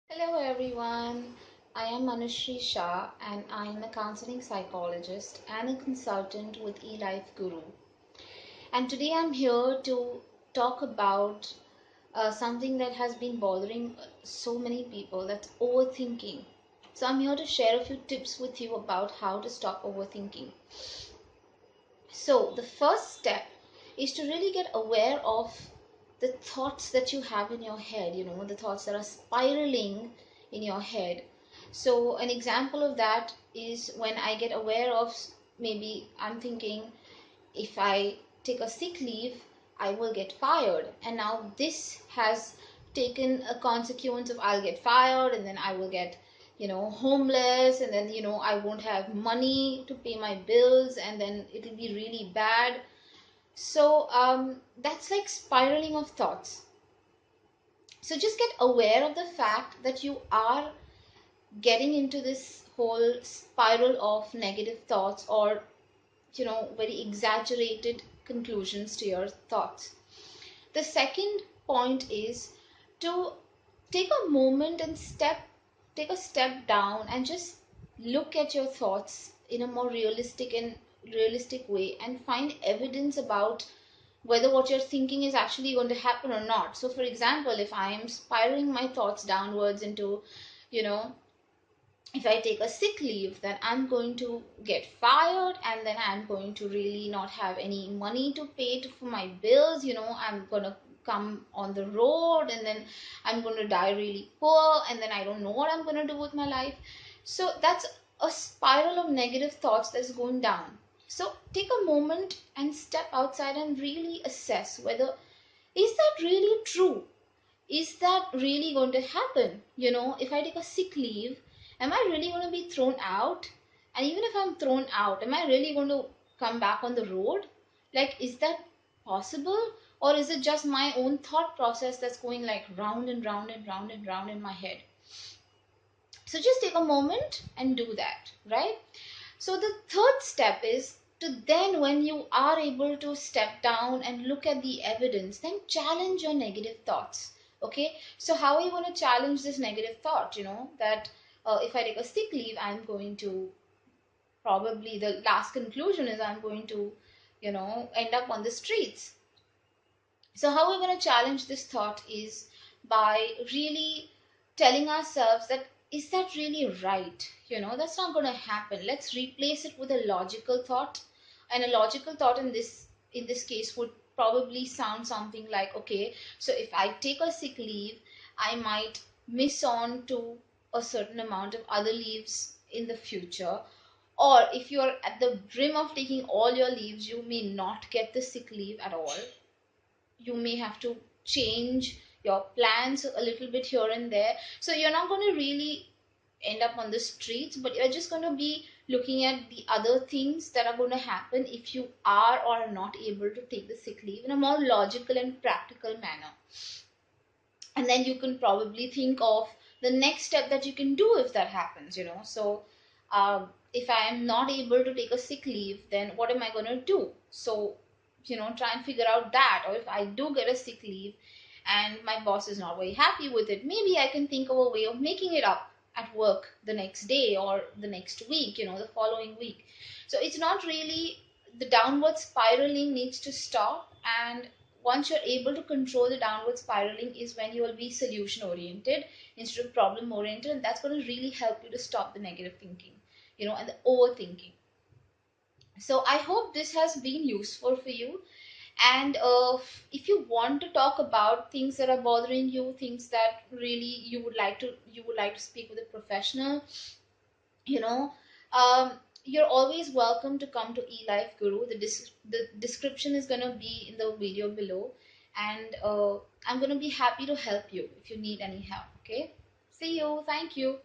Hello everyone, I am Manushree Shah and I am a counseling psychologist and a consultant with eLife Guru. And today I'm here to talk about something that has been bothering so many people, that's overthinking. So I'm here to share a few tips with you about how to stop overthinking. So the first step is to really get aware of the thoughts that you have in your head, the thoughts that are spiraling in your head. So an example of that is when I get aware of, maybe I'm thinking, if I take a sick leave, I will get fired. And now this has taken a consequence of I'll get fired and then I will get, homeless, and then, I won't have money to pay my bills, and then it'll be really bad. So that's like spiraling of thoughts. So just get aware of the fact that you are getting into this whole spiral of negative thoughts, or very exaggerated conclusions to your thoughts. The second point is to take a moment and take a step down and just look at your thoughts in a more realistic way, and find evidence about whether what you're thinking is actually going to happen or not. So for example, if I am spiraling my thoughts downwards into, you know if I take a sick leave, then I'm going to get fired, and then I'm going to really not have any money to pay for my bills. I'm going to come on the road, and then I'm going to die really poor, and then I don't know what I'm going to do with my life. So that's a spiral of negative thoughts that's going down. So take a moment and step outside and really assess whether, is that really true? Is that really going to happen? If I take a sick leave, am I really going to be thrown out? And even if I'm thrown out, am I really going to come back on the road? Like, is that possible? Or is it just my own thought process that's going like round and round and round and round in my head? So just take a moment and do that, right? So the third step is to then, when you are able to step down and look at the evidence, then challenge your negative thoughts. Okay, so how are you going to challenge this negative thought? That if I take a sick leave, I'm going to, probably the last conclusion is I'm going to, end up on the streets. So how we're going to challenge this thought is by really telling ourselves that, is that really right? That's not going to happen. Let's replace it with a logical thought. And a logical thought in this case would probably sound something like, okay, so if I take a sick leave, I might miss on to a certain amount of other leaves in the future. Or if you're at the brim of taking all your leaves, you may not get the sick leave at all. You may have to change your plans a little bit here and there. So you're not going to really end up on the streets, but you're just going to be looking at the other things that are going to happen if you are or are not able to take the sick leave in a more logical and practical manner. And then you can probably think of the next step that you can do if that happens. So if I am not able to take a sick leave, then what am I going to do? So try and figure out that. Or if I do get a sick leave and my boss is not very happy with it, maybe I can think of a way of making it up at work the next day or the next week, the following week. So it's not really, the downward spiraling needs to stop. And once you're able to control the downward spiraling is when you will be solution oriented instead of problem oriented, and that's going to really help you to stop the negative thinking, and the overthinking. So I hope this has been useful for you. And if you want to talk about things that are bothering you, things that really you would like to speak with a professional, you know um, you're always welcome to come to eLife Guru. The description is going to be in the video below, and I'm going to be happy to help you if you need any help. Okay, see you. Thank you.